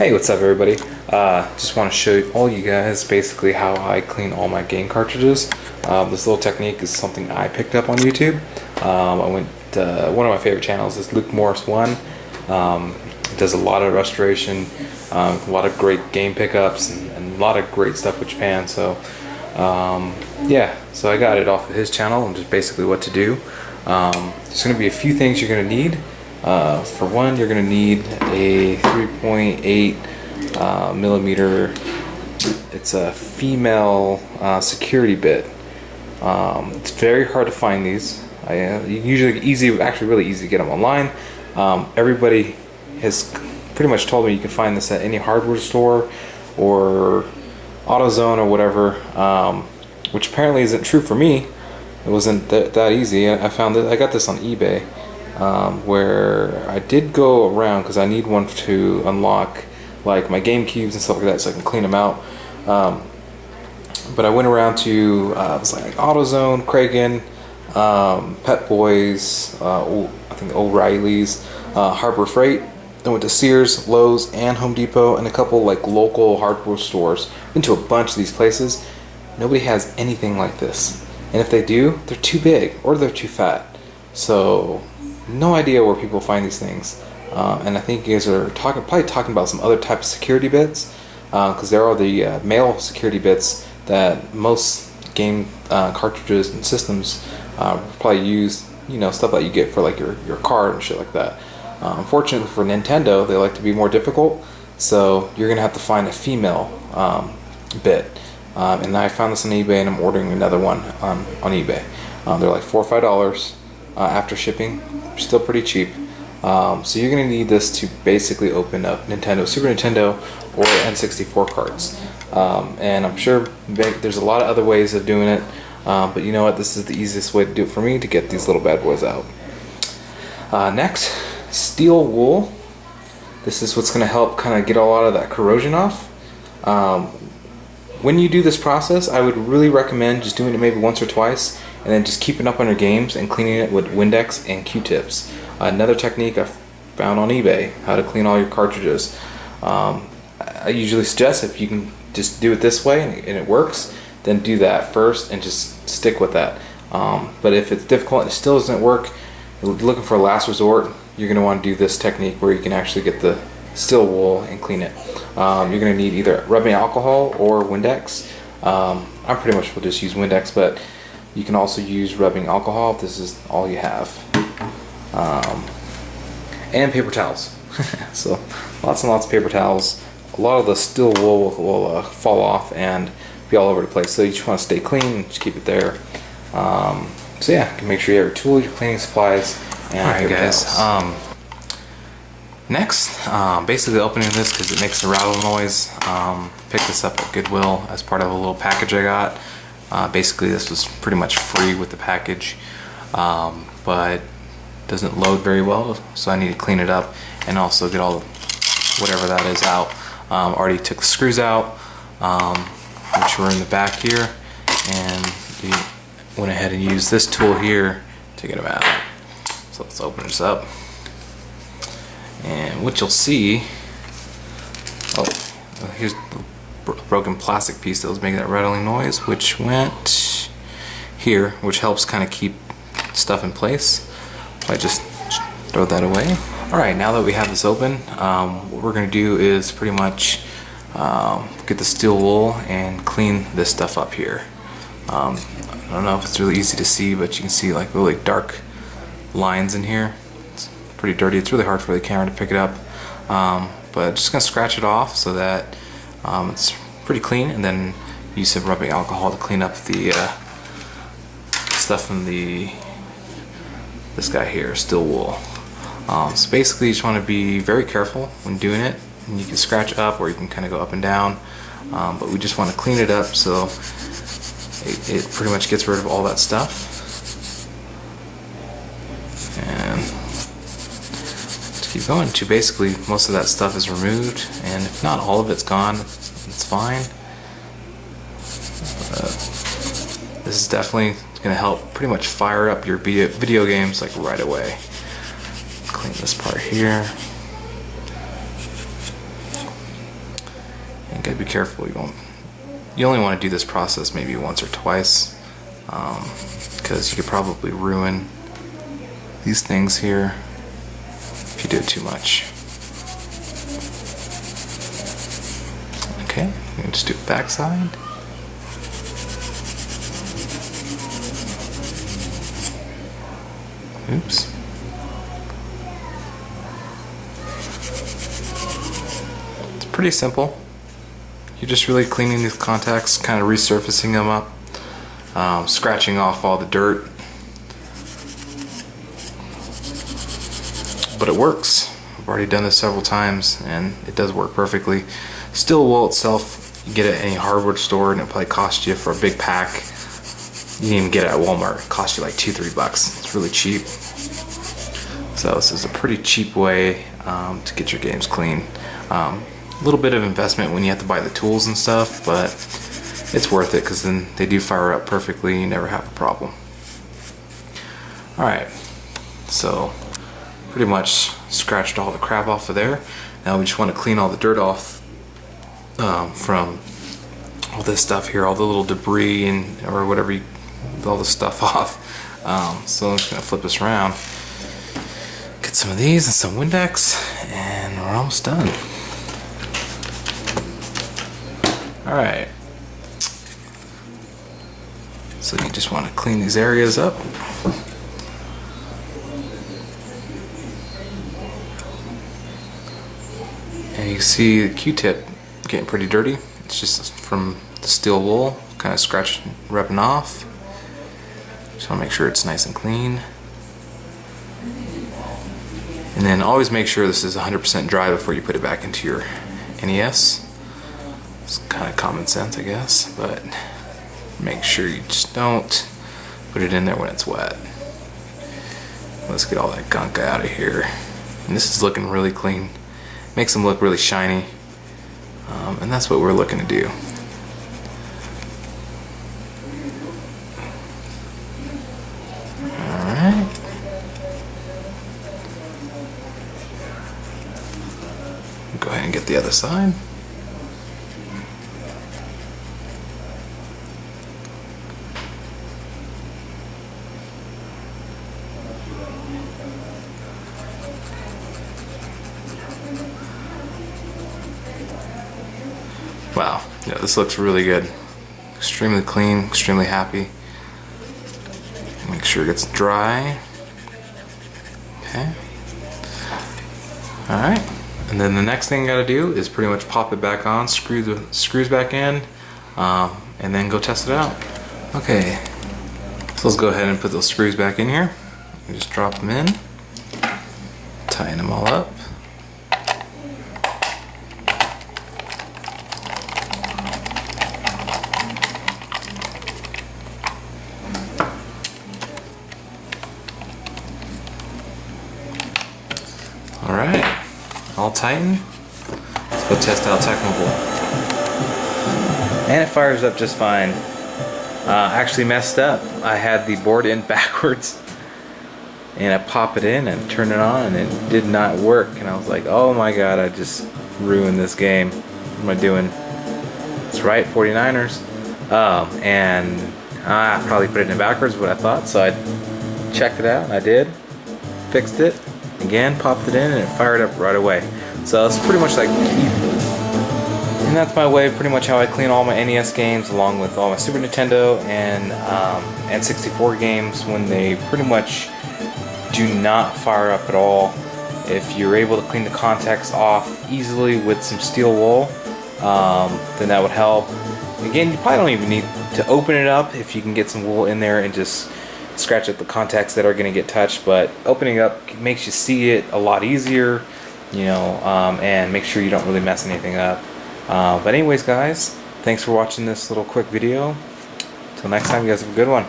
Hey, what's up everybody? Just want to show all you guys basically how I clean all my game cartridges. This little technique is something I picked up on YouTube. I went one of my favorite channels is Luke Morris 1. Does a lot of restoration, a lot of great game pickups, and a lot of great stuff with Japan. So yeah, so I got it off of his channel and just basically what to do. There's going to be a few things you're going to need. For one, you're going to need a 3.8 millimeter. It's a female security bit. It's very hard to find these. Actually really easy to get them online. Everybody has pretty much told me you can find this at any hardware store or AutoZone or whatever, which apparently isn't true for me. It wasn't that easy. I found that I got this on eBay, where I did go around because I need one to unlock like my game cubes and stuff like that, so I can clean them out. But I went around to it was like AutoZone, Kragen, Pet Boys, I think O'Reilly's, Harbor Freight. I went to Sears, Lowe's, and Home Depot, and a couple like local hardware stores. Been to a bunch of these places. Nobody has anything like this, and if they do, they're too big or they're too fat. So no idea where people find these things. And I think you guys are probably talking about some other type of security bits, because there are the male security bits that most game cartridges and systems probably use. You know, stuff that you get for like your card and shit like that. Unfortunately for Nintendo, they like to be more difficult, so you're gonna have to find a female bit. And I found this on eBay, and I'm ordering another one on eBay. They're like $4 or $5 after shipping. Still pretty cheap. So you're gonna need this to basically open up Nintendo, Super Nintendo, or N64 carts. And I'm sure there's a lot of other ways of doing it, but you know what? This is the easiest way to do it for me to get these little bad boys out. Next, steel wool. This is what's gonna help kind of get a lot of that corrosion off. When you do this process, I would really recommend just doing it maybe once or twice, and then just keeping up on your games and cleaning it with Windex and Q-tips. Another technique I found on eBay, how to clean all your cartridges. I usually suggest if you can just do it this way and it works, then do that first and just stick with that. But if it's difficult and it still doesn't work, looking for a last resort, you're going to want to do this technique where you can actually get the steel wool and clean it. You're going to need either rubbing alcohol or Windex. I pretty much will just use Windex, but you can also use rubbing alcohol if this is all you have. And paper towels. So lots and lots of paper towels. A lot of the steel wool will fall off and be all over the place, so you just want to stay clean and just keep it there. So yeah, you can make sure you have your tools, your cleaning supplies, and alright guys, next, basically opening this because it makes a rattle noise. Picked this up at Goodwill as part of a little package I got. Basically this was pretty much free with the package, but doesn't load very well, so I need to clean it up and also get all whatever that is out. Already took the screws out, which were in the back here, and went ahead and used this tool here to get them out. So let's open this up, and what you'll see, here's the broken plastic piece that was making that rattling noise, which went here, which helps kind of keep stuff in place. I just throw that away. Alright, now that we have this open, what we're going to do is pretty much get the steel wool and clean this stuff up here. I don't know if it's really easy to see, but you can see like really dark lines in here. It's pretty dirty. It's really hard for the camera to pick it up. But just going to scratch it off so that it's pretty clean, and then use some rubbing alcohol to clean up the stuff from this guy here, steel wool. So basically you just want to be very careful when doing it, and you can scratch up or you can kind of go up and down, but we just want to clean it up so it pretty much gets rid of all that stuff. And to keep going, to basically most of that stuff is removed, and if not all of it's gone, it's fine. This is definitely going to help pretty much fire up your video games like right away. Clean this part here. You gotta be careful. You only want to do this process maybe once or twice, because you could probably ruin these things here if you do it too much. Okay, you can just do backside. Oops. It's pretty simple. You're just really cleaning these contacts, kind of resurfacing them up, scratching off all the dirt. But it works. I've already done this several times and it does work perfectly. Steel wool itself, you get it at any hardware store and it probably costs you for a big pack. You can even get it at Walmart. It costs you like $2-3 bucks. It's really cheap. So this is a pretty cheap way to get your games clean. A little bit of investment when you have to buy the tools and stuff, but it's worth it because then they do fire up perfectly. You never have a problem. Alright, so pretty much scratched all the crap off of there. Now we just want to clean all the dirt off from all this stuff here, all the little debris and or whatever, all the stuff off. So I'm just going to flip this around, get some of these and some Windex, and we're almost done. Alright, so you just want to clean these areas up. And you can see the Q-tip getting pretty dirty. It's just from the steel wool, kind of scratching, rubbing off. Just want to make sure it's nice and clean. And then always make sure this is 100% dry before you put it back into your NES. It's kind of common sense, I guess, but make sure you just don't put it in there when it's wet. Let's get all that gunk out of here. And this is looking really clean. Makes them look really shiny. And that's what we're looking to do. Alright. Go ahead and get the other side. Wow, yeah, this looks really good. Extremely clean, extremely happy. Make sure it gets dry. Okay. Alright, and then the next thing you gotta do is pretty much pop it back on, screw the screws back in, and then go test it out. Okay, so let's go ahead and put those screws back in here. And just drop them in, tighten them all up. Alright, all tightened. Let's go test out Technical. And it fires up just fine. Actually messed up. I had the board in backwards and I pop it in and turn it on and it did not work. And I was like, oh my god, I just ruined this game. What am I doing? That's right, 49ers. And I probably put it in backwards, what I thought. So I checked it out and I did. Fixed it. Again, popped it in and it fired up right away. So it's pretty much like, and that's my way, pretty much how I clean all my NES games along with all my Super Nintendo and N64 games when they pretty much do not fire up at all. If you're able to clean the contacts off easily with some steel wool, then that would help. Again, you probably don't even need to open it up if you can get some wool in there and just scratch at the contacts that are going to get touched, but opening up makes you see it a lot easier, you know, and make sure you don't really mess anything up. But anyways guys, thanks for watching this little quick video. Till next time, you guys have a good one.